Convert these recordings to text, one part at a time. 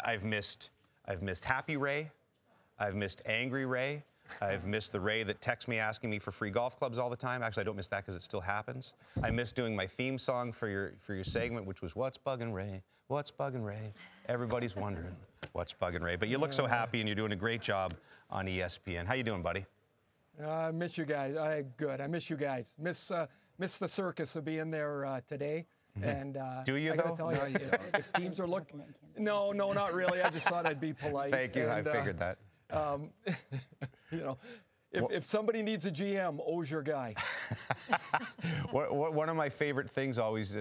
I've missed Happy Ray. I've missed Angry Ray. I've missed the Ray that texts me asking me for free golf clubs all the time. Actually, I don't miss that because it still happens. I miss doing my theme song for your segment, which was "What's Buggin' Ray? What's Buggin' Ray?" Everybody's wondering what's bugging Ray. But you look so happy, and you're doing a great job on ESPN. How you doing, buddy? I miss you guys. Good. I miss you guys. Miss the circus of being there today. And do you, I gotta tell you, if teams are looking, no, not really. I just thought I'd be polite. Thank you. I figured that. If somebody needs a GM, O's your guy. One of my favorite things always,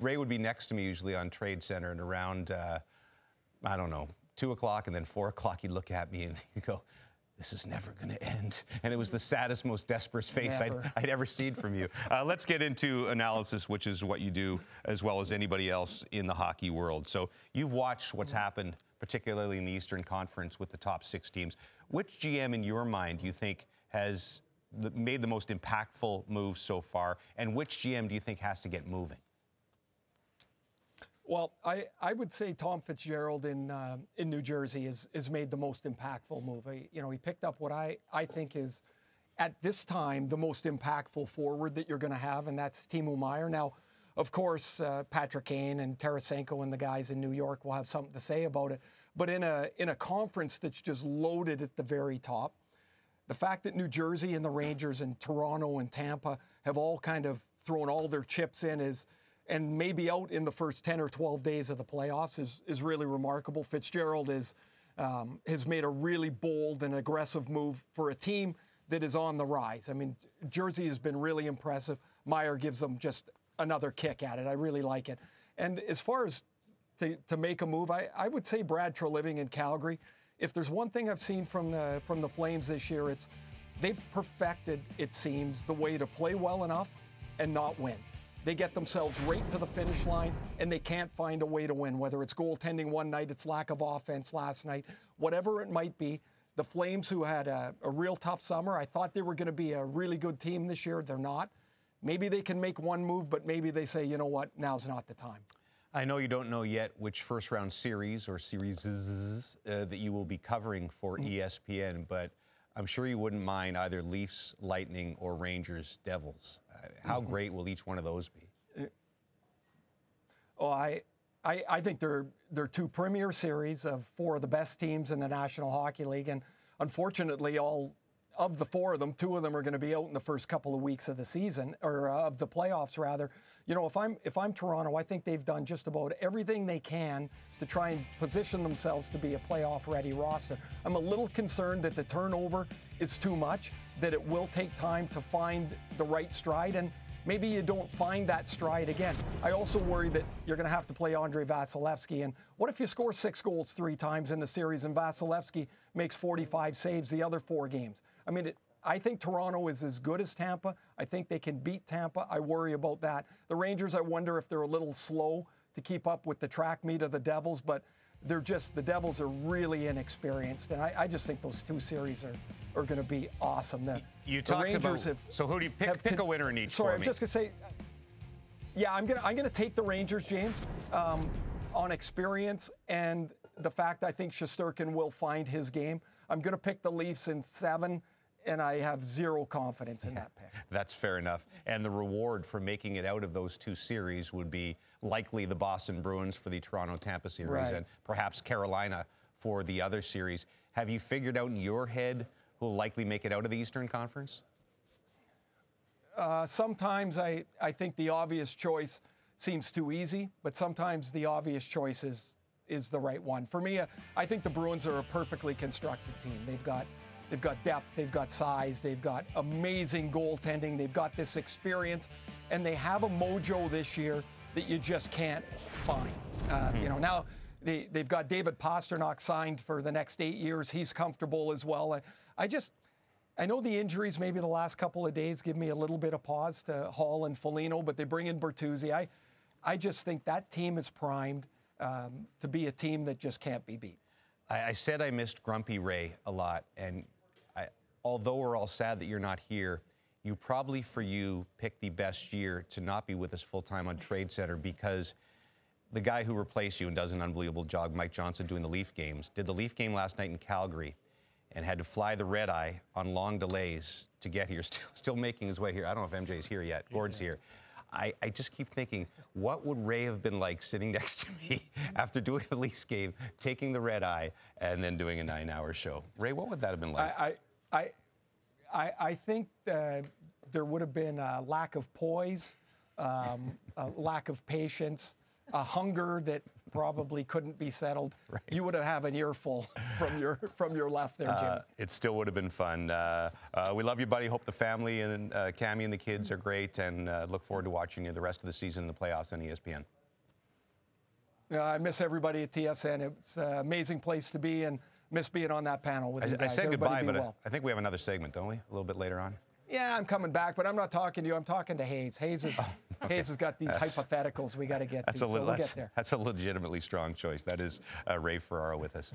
Ray would be next to me usually on Trade Center, and around, I don't know, 2 o'clock and then 4 o'clock, he'd look at me and he'd go, "This is never going to end." And it was the saddest, most desperate face I'd ever seen from you. Let's get into analysis, which is what you do as well as anybody else in the hockey world. So you've watched what's happened, particularly in the Eastern Conference with the top 6 teams. Which GM in your mind do you think has made the most impactful move so far? And which GM do you think has to get moving? Well, I would say Tom Fitzgerald in New Jersey has made the most impactful move. He picked up what I think is, at this time, the most impactful forward that you're going to have, and that's Timo Meier. Now, of course, Patrick Kane and Tarasenko and the guys in New York will have something to say about it. But in a conference that's just loaded at the very top, the fact that New Jersey and the Rangers and Toronto and Tampa have all kind of thrown all their chips in and maybe out in the first 10 or 12 days of the playoffs is really remarkable. Fitzgerald has made a really bold and aggressive move for a team that is on the rise. I mean, Jersey has been really impressive. Meier gives them just another kick at it. I really like it. And as far as to make a move, I would say Brad Treliving in Calgary. If there's one thing I've seen from the Flames this year, it's they've perfected, it seems, the way to play well enough and not win. They get themselves right to the finish line, and they can't find a way to win, whether it's goaltending one night, it's lack of offense last night, whatever it might be. The Flames, who had a real tough summer, I thought they were going to be a really good team this year. They're not. Maybe they can make one move, but maybe they say, you know what, now's not the time. I know you don't know yet which first-round series or series that you will be covering for ESPN, but I'm sure you wouldn't mind either Leafs, Lightning, or Rangers, Devils. How great will each one of those be? Oh, I think they're 2 premier series of 4 of the best teams in the National Hockey League, and unfortunately, all of the 4 of them, 2 of them are going to be out in the first couple of weeks of the season, or of the playoffs rather. You know, if I'm Toronto, I think they've done just about everything they can to try and position themselves to be a playoff-ready roster. I'm a little concerned that the turnover is too much, that it will take time to find the right stride, and maybe you don't find that stride again. I also worry that you're going to have to play Andrei Vasilevsky, and what if you score 6 goals 3 times in the series and Vasilevsky makes 45 saves the other 4 games? I mean, I think Toronto is as good as Tampa. I think they can beat Tampa. I worry about that. The Rangers, I wonder if they're a little slow to keep up with the track meet of the Devils, but the Devils are really inexperienced, and I just think those 2 series are going to be awesome. You talked about, so who do you pick a winner in each? Sorry, I'm just going to say, yeah, I'm going to take the Rangers, James, on experience and the fact I think Shesterkin will find his game. I'm going to pick the Leafs in 7. And I have 0 confidence in that pick. That's fair enough. And the reward for making it out of those 2 series would be likely the Boston Bruins for the Toronto-Tampa series, and perhaps Carolina for the other series. Have you figured out in your head who will likely make it out of the Eastern Conference? Sometimes I think the obvious choice seems too easy, but sometimes the obvious choice is the right one. For me, I think the Bruins are a perfectly constructed team. They've got depth, they've got size, they've got amazing goaltending, they've got this experience, and they have a mojo this year that you just can't find. You know, now they've got David Pastrnak signed for the next 8 years. He's comfortable as well. I know the injuries maybe the last couple of days give me a little bit of pause to Hall and Foligno, but they bring in Bertuzzi. I just think that team is primed to be a team that just can't be beat. I said I missed Grumpy Ray a lot, and although we're all sad that you're not here, you probably, for you, picked the best year to not be with us full-time on Trade Center, because the guy who replaced you and does an unbelievable job, Mike Johnson, doing the Leaf games, did the Leaf game last night in Calgary and had to fly the red eye on long delays to get here, still making his way here. I don't know if MJ's here yet. Gord's here. I just keep thinking, what would Ray have been like sitting next to me after doing the Leafs game, taking the red eye, and then doing a 9-hour show? Ray, what would that have been like? I think there would have been a lack of poise, a lack of patience, a hunger that probably couldn't be settled. Right. You would have an earful from your left there, Jim. It still would have been fun. We love you, buddy. Hope the family and Cammie and the kids are great, and look forward to watching you the rest of the season in the playoffs on ESPN. I miss everybody at TSN. It's an amazing place to be, and miss being on that panel with you guys. I said Everybody goodbye, but well. I think we have another segment, don't we? A little bit later on. Yeah, I'm coming back, but I'm not talking to you. I'm talking to Hayes. Hayes has got these hypotheticals we got to get to, so we'll get there. That's a legitimately strong choice. That is Ray Ferraro with us.